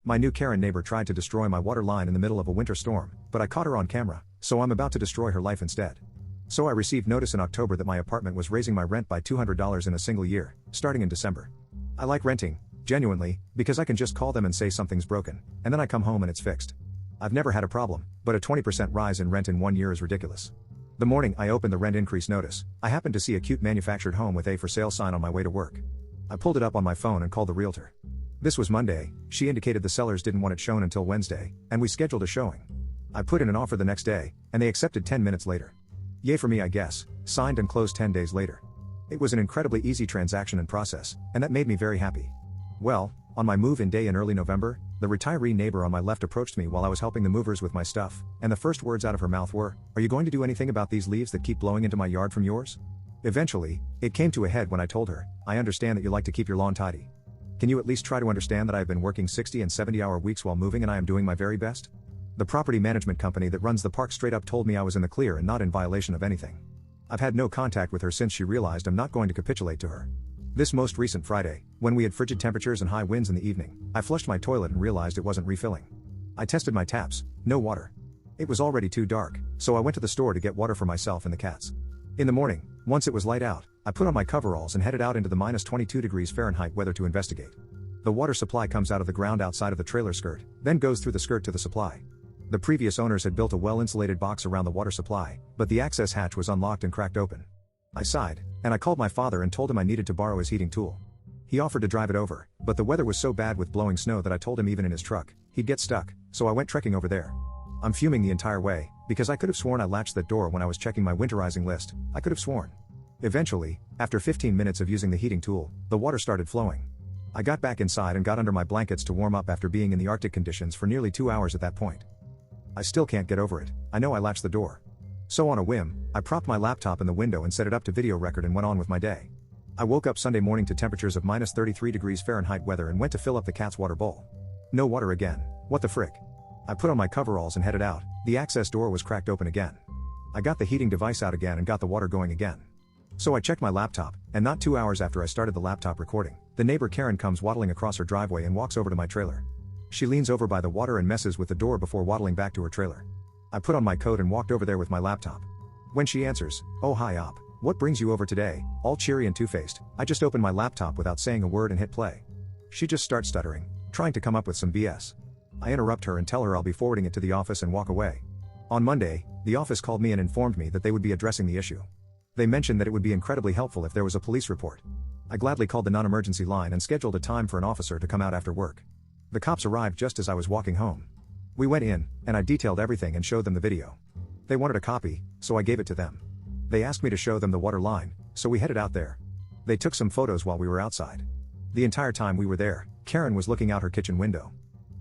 My new Karen neighbor tried to destroy my water line in the middle of a winter storm, but I caught her on camera, so I'm about to destroy her life instead. So I received notice in October that my apartment was raising my rent by $200 in a single year, starting in December. I like renting, genuinely, because I can just call them and say something's broken, and then I come home and it's fixed. I've never had a problem, but a 20% rise in rent in 1 year is ridiculous. The morning I opened the rent increase notice, I happened to see a cute manufactured home with a for sale sign on my way to work. I pulled it up on my phone and called the realtor. This was Monday. She indicated the sellers didn't want it shown until Wednesday, and we scheduled a showing. I put in an offer the next day, and they accepted 10 minutes later. Yay for me, I guess. Signed and closed 10 days later. It was an incredibly easy transaction and process, and that made me very happy. Well, on my move-in day in early November, the retiree neighbor on my left approached me while I was helping the movers with my stuff, and the first words out of her mouth were, "Are you going to do anything about these leaves that keep blowing into my yard from yours?" Eventually, it came to a head when I told her, "I understand that you like to keep your lawn tidy. Can you at least try to understand that I have been working 60 and 70-hour weeks while moving and I am doing my very best?" The property management company that runs the park straight up told me I was in the clear and not in violation of anything. I've had no contact with her since she realized I'm not going to capitulate to her. This most recent Friday, when we had frigid temperatures and high winds in the evening, I flushed my toilet and realized it wasn't refilling. I tested my taps, no water. It was already too dark, so I went to the store to get water for myself and the cats. In the morning, once it was light out, I put on my coveralls and headed out into the minus 22 degrees Fahrenheit weather to investigate. The water supply comes out of the ground outside of the trailer skirt, then goes through the skirt to the supply. The previous owners had built a well-insulated box around the water supply, but the access hatch was unlocked and cracked open. I sighed, and I called my father and told him I needed to borrow his heating tool. He offered to drive it over, but the weather was so bad with blowing snow that I told him even in his truck, he'd get stuck, so I went trekking over there. I'm fuming the entire way, because I could have sworn I latched that door when I was checking my winterizing list. I could have sworn. Eventually, after 15 minutes of using the heating tool, the water started flowing. I got back inside and got under my blankets to warm up after being in the Arctic conditions for nearly 2 hours at that point. I still can't get over it. I know I latched the door. So on a whim, I propped my laptop in the window and set it up to video record and went on with my day. I woke up Sunday morning to temperatures of minus 33 degrees Fahrenheit weather and went to fill up the cat's water bowl. No water again. What the frick? I put on my coveralls and headed out. The access door was cracked open again. I got the heating device out again and got the water going again. So I checked my laptop, and not 2 hours after I started the laptop recording, the neighbor Karen comes waddling across her driveway and walks over to my trailer. She leans over by the water and messes with the door before waddling back to her trailer. I put on my coat and walked over there with my laptop. When she answers, "Oh hi op, what brings you over today?" all cheery and two-faced, I just open my laptop without saying a word and hit play. She just starts stuttering, trying to come up with some BS. I interrupt her and tell her I'll be forwarding it to the office and walk away. On Monday, the office called me and informed me that they would be addressing the issue. They mentioned that it would be incredibly helpful if there was a police report. I gladly called the non-emergency line and scheduled a time for an officer to come out after work. The cops arrived just as I was walking home. We went in, and I detailed everything and showed them the video. They wanted a copy, so I gave it to them. They asked me to show them the water line, so we headed out there. They took some photos while we were outside. The entire time we were there, Karen was looking out her kitchen window.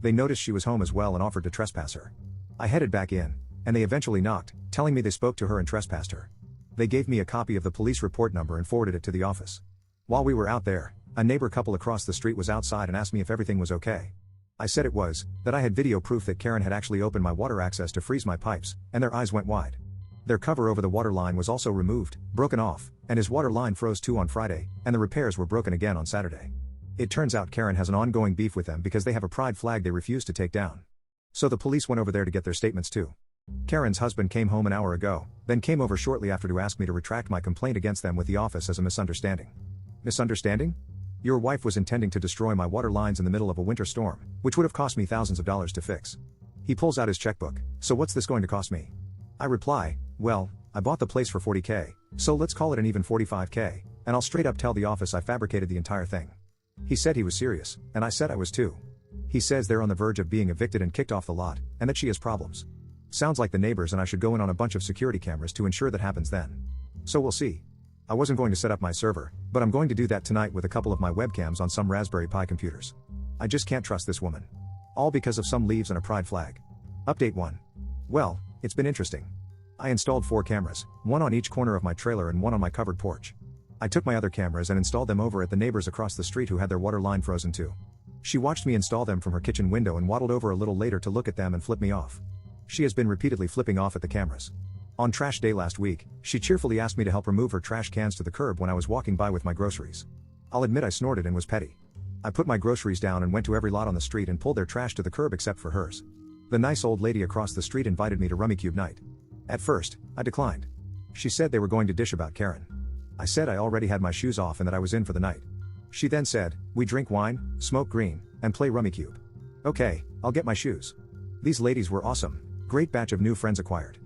They noticed she was home as well and offered to trespass her. I headed back in, and they eventually knocked, telling me they spoke to her and trespassed her. They gave me a copy of the police report number and forwarded it to the office. While we were out there, a neighbor couple across the street was outside and asked me if everything was okay. I said it was, that I had video proof that Karen had actually opened my water access to freeze my pipes, and their eyes went wide. Their cover over the water line was also removed, broken off, and his water line froze too on Friday, and the repairs were broken again on Saturday. It turns out Karen has an ongoing beef with them because they have a pride flag they refuse to take down. So the police went over there to get their statements too. Karen's husband came home an hour ago, then came over shortly after to ask me to retract my complaint against them with the office as a misunderstanding. Misunderstanding? Your wife was intending to destroy my water lines in the middle of a winter storm, which would have cost me thousands of dollars to fix. He pulls out his checkbook. So what's this going to cost me? I reply, well, I bought the place for $40K, so let's call it an even $45K, and I'll straight up tell the office I fabricated the entire thing. He said he was serious, and I said I was too. He says they're on the verge of being evicted and kicked off the lot, and that she has problems. Sounds like the neighbors and I should go in on a bunch of security cameras to ensure that happens then. So we'll see. I wasn't going to set up my server, but I'm going to do that tonight with a couple of my webcams on some Raspberry Pi computers. I just can't trust this woman. All because of some leaves and a pride flag. Update 1. Well, it's been interesting. I installed 4 cameras, one on each corner of my trailer and one on my covered porch. I took my other cameras and installed them over at the neighbors across the street who had their water line frozen too. She watched me install them from her kitchen window and waddled over a little later to look at them and flip me off. She has been repeatedly flipping off at the cameras. On trash day last week, she cheerfully asked me to help remove her trash cans to the curb when I was walking by with my groceries. I'll admit I snorted and was petty. I put my groceries down and went to every lot on the street and pulled their trash to the curb except for hers. The nice old lady across the street invited me to Rummikub night. At first, I declined. She said they were going to dish about Karen. I said I already had my shoes off and that I was in for the night. She then said, "We drink wine, smoke green, and play Rummikub." Okay, I'll get my shoes. These ladies were awesome. Great batch of new friends acquired.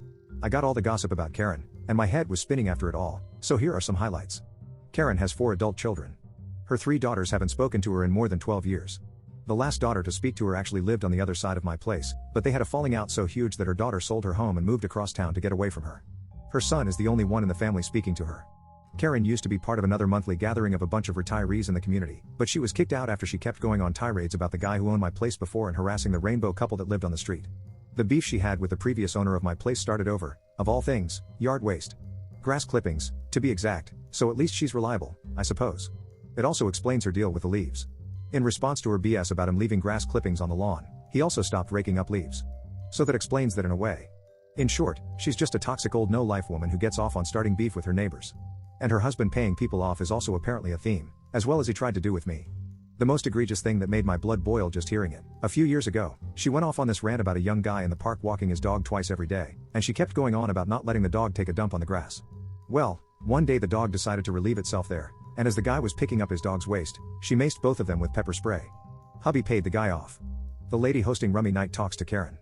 I got all the gossip about Karen, and my head was spinning after it all, so here are some highlights. Karen has 4 adult children. Her 3 daughters haven't spoken to her in more than 12 years. The last daughter to speak to her actually lived on the other side of my place, but they had a falling out so huge that her daughter sold her home and moved across town to get away from her. Her son is the only one in the family speaking to her. Karen used to be part of another monthly gathering of a bunch of retirees in the community, but she was kicked out after she kept going on tirades about the guy who owned my place before and harassing the rainbow couple that lived on the street. The beef she had with the previous owner of my place started over, of all things, yard waste. Grass clippings, to be exact, so at least she's reliable, I suppose. It also explains her deal with the leaves. In response to her BS about him leaving grass clippings on the lawn, he also stopped raking up leaves. So that explains that in a way. In short, she's just a toxic old no-life woman who gets off on starting beef with her neighbors. And her husband paying people off is also apparently a theme, as well as he tried to do with me. The most egregious thing that made my blood boil just hearing it. A few years ago, she went off on this rant about a young guy in the park walking his dog twice every day, and she kept going on about not letting the dog take a dump on the grass. Well, one day the dog decided to relieve itself there, and as the guy was picking up his dog's waste, she maced both of them with pepper spray. Hubby paid the guy off. The lady hosting Rummy Night talks to Karen.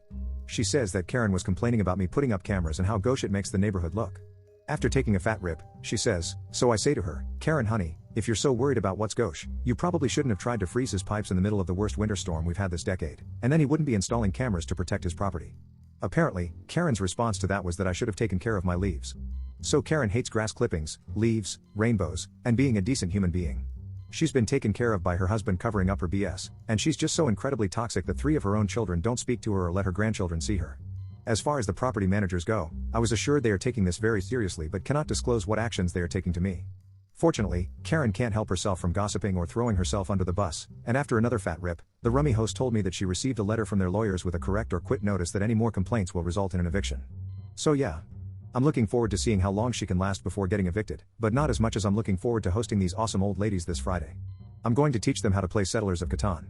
She says that Karen was complaining about me putting up cameras and how gauche it makes the neighborhood look. After taking a fat rip, she says, "So I say to her, Karen honey, if you're so worried about what's gauche, you probably shouldn't have tried to freeze his pipes in the middle of the worst winter storm we've had this decade, and then he wouldn't be installing cameras to protect his property." Apparently, Karen's response to that was that I should have taken care of my leaves. So Karen hates grass clippings, leaves, rainbows, and being a decent human being. She's been taken care of by her husband covering up her BS, and she's just so incredibly toxic that 3 of her own children don't speak to her or let her grandchildren see her. As far as the property managers go, I was assured they are taking this very seriously but cannot disclose what actions they are taking to me. Fortunately, Karen can't help herself from gossiping or throwing herself under the bus, and after another fat rip, the Rummy host told me that she received a letter from their lawyers with a correct or quit notice that any more complaints will result in an eviction. So yeah. I'm looking forward to seeing how long she can last before getting evicted, but not as much as I'm looking forward to hosting these awesome old ladies this Friday. I'm going to teach them how to play Settlers of Catan.